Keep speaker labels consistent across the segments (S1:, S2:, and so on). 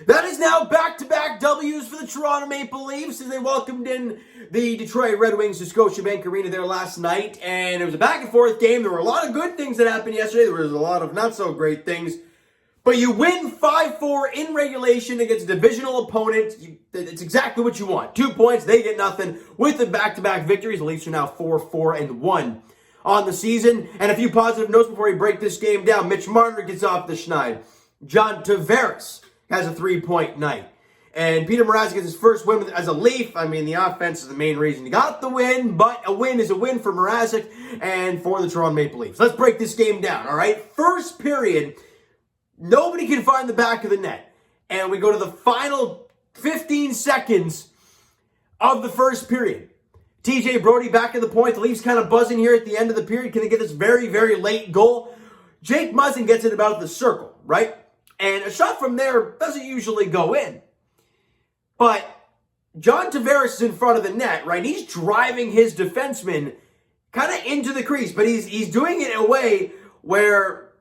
S1: That is now back-to-back W's for the Toronto Maple Leafs as they welcomed in the Detroit Red Wings to Scotiabank Arena there last night. And it was a back-and-forth game. There were a lot of good things that happened yesterday. There was a lot of not-so-great things. But you win 5-4 in regulation against a divisional opponent. It's exactly what you want. 2 points, they get nothing. With the back-to-back victories, the Leafs are now 4-4-1 on the season. And a few positive notes before we break this game down. Mitch Marner gets off the schneid. John Tavares has a 3-point night. And Peter Mrazek gets his first win as a Leaf. I mean, the offense is the main reason he got the win, but a win is a win for Mrazek and for the Toronto Maple Leafs. Let's break this game down, all right? First period, nobody can find the back of the net. And we go to the final 15 seconds of the first period. TJ Brodie back at the point. The Leafs kind of buzzing here at the end of the period. Can they get this very, very late goal? Jake Muzzin gets it about the circle, right? And a shot from there doesn't usually go in. But John Tavares is in front of the net, right? He's driving his defenseman kind of into the crease, but he's doing it in a way where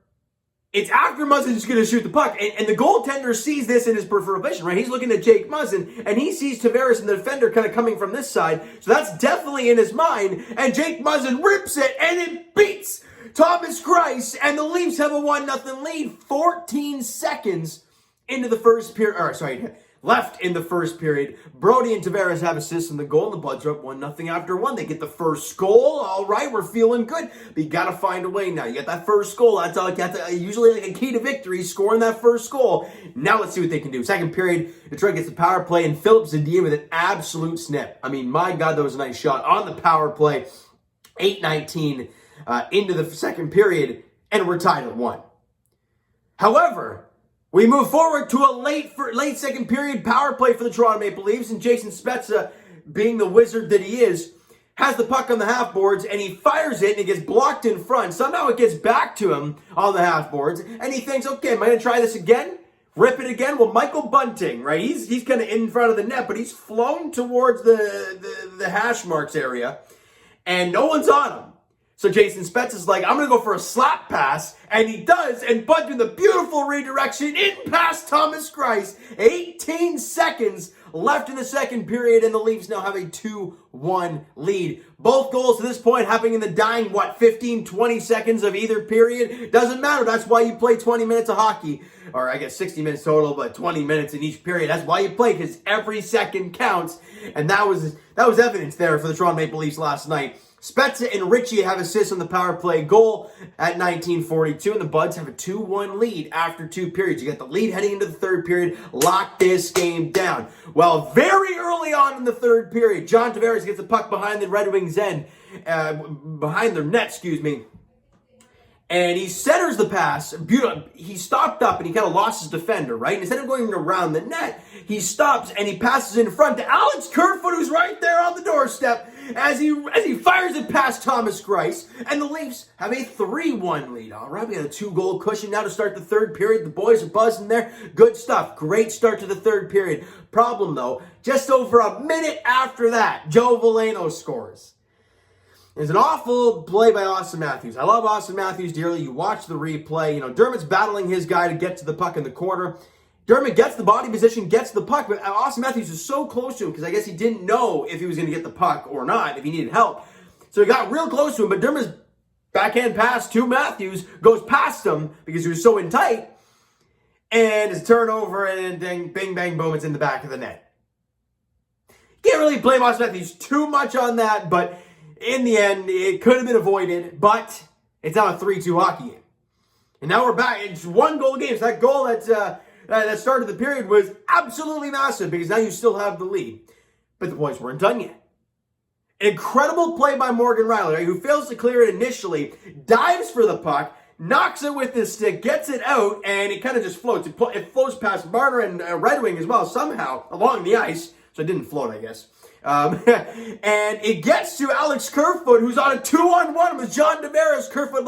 S1: it's after Muzzin's going to shoot the puck. And the goaltender sees this in his peripheral vision, right? He's looking at Jake Muzzin, and he sees Tavares and the defender kind of coming from this side. So that's definitely in his mind. And Jake Muzzin rips it, and it beats Thomas Greiss, and the Leafs have a 1-0 lead 14 seconds into the first period. Left in the first period. Brodie and Tavares have assists in the goal, and the Buds are up 1-0 after one. They get the first goal. All right, we're feeling good. But you got to find a way now. You got that first goal. That's all you got to, usually like a key to victory, scoring that first goal. Now let's see what they can do. Second period, Detroit gets the power play, and Philip Zadina with an absolute snip. I mean, my God, that was a nice shot on the power play. 8:19 into the second period, and we're tied at 1. However, we move forward to a late second period power play for the Toronto Maple Leafs, and Jason Spezza, being the wizard that he is, has the puck on the half boards, and he fires it, and it gets blocked in front. Somehow it gets back to him on the half boards, and he thinks, okay, am I going to try this again? Rip it again? Well, Michael Bunting, right? He's kind of in front of the net, but he's flown towards the hash marks area, and no one's on him. So Jason Spezza's like, I'm going to go for a slap pass, and he does, and Bunting with a beautiful redirection in past Thomas Greiss. 18 seconds left in the second period, and the Leafs now have a 2-1 lead. Both goals to this point happening in the dying, 15, 20 seconds of either period. Doesn't matter. That's why you play 20 minutes of hockey. Or I guess 60 minutes total, but 20 minutes in each period. That's why you play, because every second counts. And that was evidence there for the Toronto Maple Leafs last night. Spezza and Ritchie have assists on the power play goal at 19:42, and the Buds have a 2-1 lead after 2 periods. You got the lead heading into the third period. Lock this game down. Well, very early on in the third period, John Tavares gets the puck behind the Red Wings' end, behind their net, and he centers the pass. He stopped up and he kind of lost his defender, right? And instead of going around the net, he stops and he passes in front to Alex Kerfoot, who's right there on the doorstep, as he fires it past Thomas Greiss. And the Leafs have a 3-1 lead. All right, we got a 2-goal cushion now to start the third period. The boys are buzzing there. Good stuff. Great start to the third period. Problem, though, just over a minute after that, Joe Veleno scores. It's an awful play by Austin Matthews. I love Austin Matthews dearly. You watch the replay. Dermott's battling his guy to get to the puck in the corner. Dermott gets the body position, gets the puck, but Austin Matthews is so close to him because I guess he didn't know if he was going to get the puck or not, if he needed help. So he got real close to him, but Dermott's backhand pass to Matthews goes past him because he was so in tight, and it's a turnover, and then bing, bang, boom, it's in the back of the net. Can't really blame Austin Matthews too much on that, but in the end, it could have been avoided, but it's now a 3-2 hockey game. And now we're back. It's 1-goal game. So that goal that started the period was absolutely massive because now you still have the lead. But the boys weren't done yet. Incredible play by Morgan Rielly, right, who fails to clear it initially, dives for the puck, knocks it with his stick, gets it out, and it kind of just floats. It flows past Marner and Red Wing as well, somehow, along the ice. So it didn't float, I guess. And it gets to Alex Kerfoot, who's on a 2-on-1 with John Tavares. Kerfoot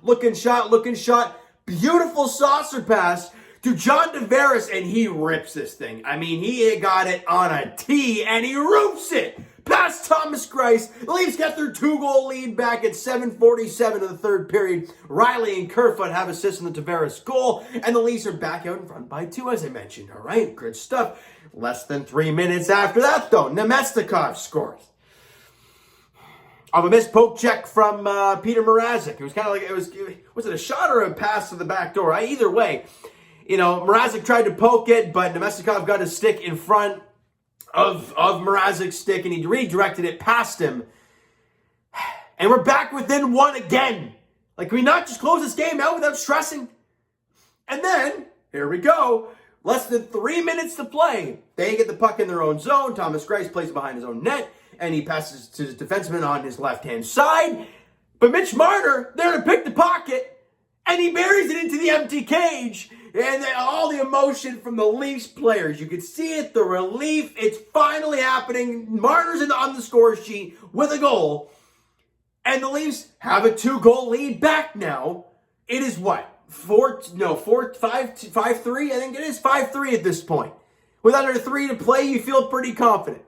S1: looking shot. Beautiful saucer pass to John Tavares, and he rips this thing. I mean, he got it on a tee, and he roofs it past Thomas Greiss. The Leafs get their 2-goal lead back at 7:47 of the third period. Riley and Kerfoot have assists in the Tavares goal, and the Leafs are back out in front by 2, as I mentioned. All right, good stuff. Less than 3 minutes after that, though, Nemestikov scores. Of a missed poke check from Peter Mrazek. It was kind of like, was it a shot or a pass to the back door? Either way, Mrazek tried to poke it, but Nemestikov got his stick in front of Mrazek's stick, and he redirected it past him. And we're back within 1 again. Like, can we not just close this game out without stressing? And then, here we go. Less than 3 minutes to play. They get the puck in their own zone. Thomas Greiss plays behind his own net, and he passes to his defenseman on his left-hand side. But Mitch Marner, there to pick the pocket, and he buries it into the empty cage. And then all the emotion from the Leafs players. You could see it, the relief. It's finally happening. Marner's on the score sheet with a goal. And the Leafs have a 2-goal lead back now. It is what? 5-3? I think it is 5-3 at this point. With under 3 to play, you feel pretty confident.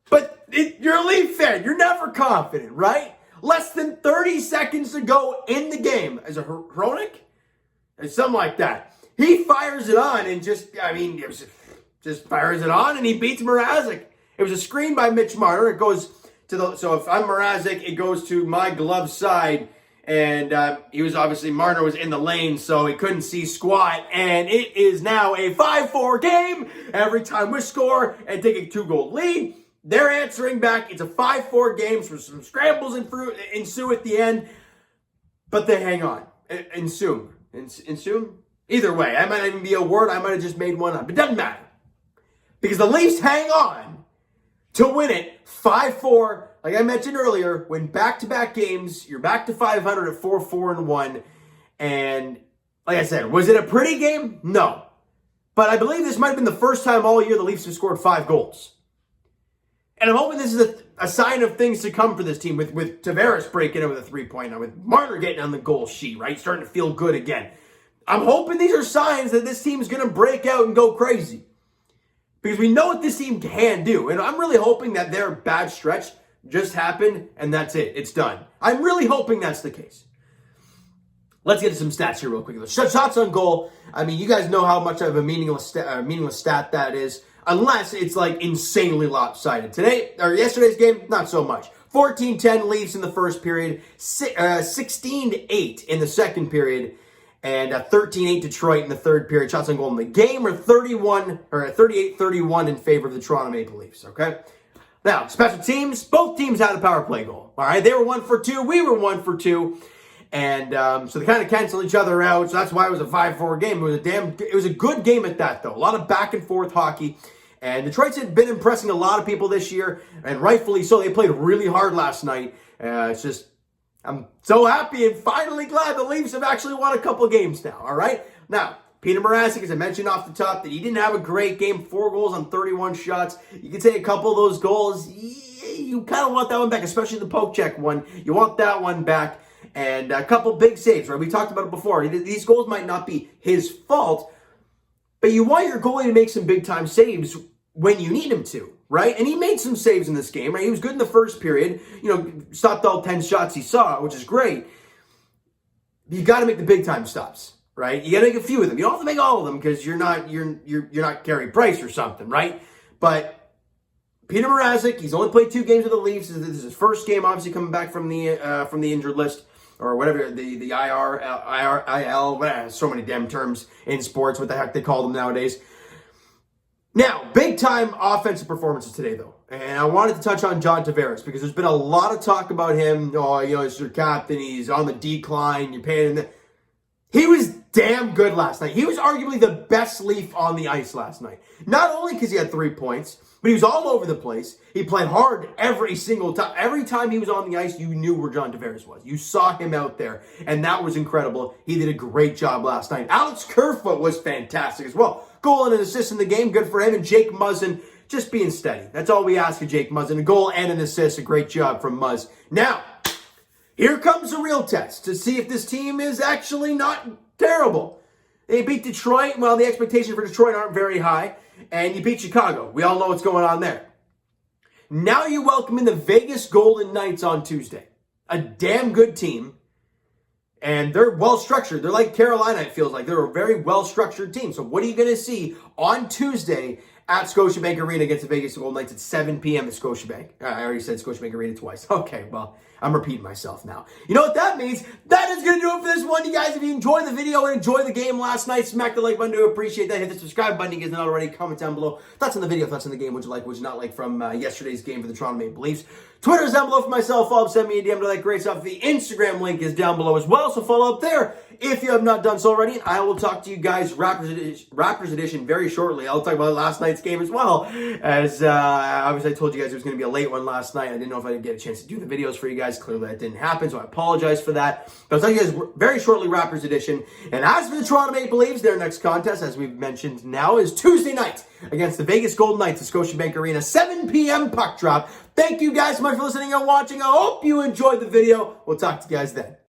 S1: But you're a Leaf fan. You're never confident, right? Less than 30 seconds to go in the game. As a Hronik? Something like that. He fires it on and just fires it on, and he beats Mrazek. It was a screen by Mitch Marner. It goes to so if I'm Mrazek, it goes to my glove side. And Marner was in the lane, so he couldn't see squat. And it is now a 5-4 game. Every time we score and take a 2-goal lead, they're answering back. It's a 5-4 game, so some scrambles ensue at the end. But they hang on. Ensue. Either way, I might not even be a word. I might have just made one up. It doesn't matter. Because the Leafs hang on to win it 5-4. Like I mentioned earlier, when back-to-back games, you're back to 500 at 4-4-1. And like I said, was it a pretty game? No. But I believe this might have been the first time all year the Leafs have scored 5 goals. And I'm hoping this is a sign of things to come for this team with Tavares breaking in with a 3-point, with Marner getting on the goal sheet, right? Starting to feel good again. I'm hoping these are signs that this team is going to break out and go crazy. Because we know what this team can do. And I'm really hoping that their bad stretch just happened and that's it. It's done. I'm really hoping that's the case. Let's get to some stats here real quickly. Shots on goal. I mean, you guys know how much of a meaningless stat that is. Unless it's like insanely lopsided. Yesterday's game, not so much. 14-10 Leafs in the first period, 16-8 in the second period, and 13-8 Detroit in the third period. Shots on goal in the game are 38-31 in favor of the Toronto Maple Leafs, okay? Now, special teams, both teams had a power play goal, all right? They were 1 for 2, we were 1 for 2, and so they kind of cancel each other out, so that's why it was a 5-4 game. It was a good game at that, though. A lot of back-and-forth hockey. And Detroit's had been impressing a lot of people this year, and rightfully so. They played really hard last night. I'm so happy and finally glad the Leafs have actually won a couple games now, all right? Now, Peter Mrazek, as I mentioned off the top, that he didn't have a great game, 4 goals on 31 shots. You can say a couple of those goals, you kind of want that one back, especially the poke check one. You want that one back, and a couple big saves, right? We talked about it before. These goals might not be his fault, but you want your goalie to make some big-time saves when you need him to, right? And he made some saves in this game, right? He was good in the first period. Stopped all 10 shots he saw, which is great. You got to make the big-time stops, right? You got to make a few of them. You don't have to make all of them because you're not Carey Price or something, right? But Peter Mrazek, he's only played 2 games with the Leafs. This is his first game, obviously, coming back from the injured list. Or whatever, the IL, so many damn terms in sports, what the heck they call them nowadays. Now, big-time offensive performances today, though. And I wanted to touch on John Tavares because there's been a lot of talk about him. He's your captain, he's on the decline, you're paying him. He was damn good last night. He was arguably the best Leaf on the ice last night. Not only because he had 3 points, but he was all over the place. He played hard every single time. Every time he was on the ice, you knew where John Tavares was. You saw him out there, and that was incredible. He did a great job last night. Alex Kerfoot was fantastic as well. Goal and an assist in the game, good for him. And Jake Muzzin just being steady. That's all we ask of Jake Muzzin. A goal and an assist, a great job from Muzz. Now, here comes a real test to see if this team is actually not terrible. They beat Detroit. Well, the expectations for Detroit aren't very high. And you beat Chicago. We all know what's going on there. Now you welcome in the Vegas Golden Knights on Tuesday. A damn good team. And they're well-structured. They're like Carolina, it feels like. They're a very well-structured team. So what are you going to see on Tuesday at Scotiabank Arena against the Vegas Golden Knights at 7 p.m. at Scotiabank? I already said Scotiabank Arena twice. Okay, well, I'm repeating myself now. You know what that means? That is going to do it for this one. You guys, if you enjoyed the video and enjoyed the game last night, smack the like button. Do appreciate that. Hit the subscribe button if you guys not already. Comment down below. Thoughts on the video, thoughts on the game. What you like, what you not like from yesterday's game for the Toronto Maple Leafs. Twitter is down below for myself. Follow up, send me a DM to that great stuff. The Instagram link is down below as well, so follow up there if you have not done so already. I will talk to you guys Raptors edition very shortly. I'll talk about last night's game as well, as obviously I told you guys it was going to be a late one last night. I didn't know if I'd get a chance to do the videos for you guys. Clearly that didn't happen, so I apologize for that. But I'll tell you guys very shortly Raptors edition. And as for the Toronto Maple Leafs, their next contest, as we've mentioned now, is Tuesday night against the Vegas Golden Knights at Scotiabank Arena, 7 p.m. puck drop. Thank you guys so much for listening and watching. I hope you enjoyed the video. We'll talk to you guys then.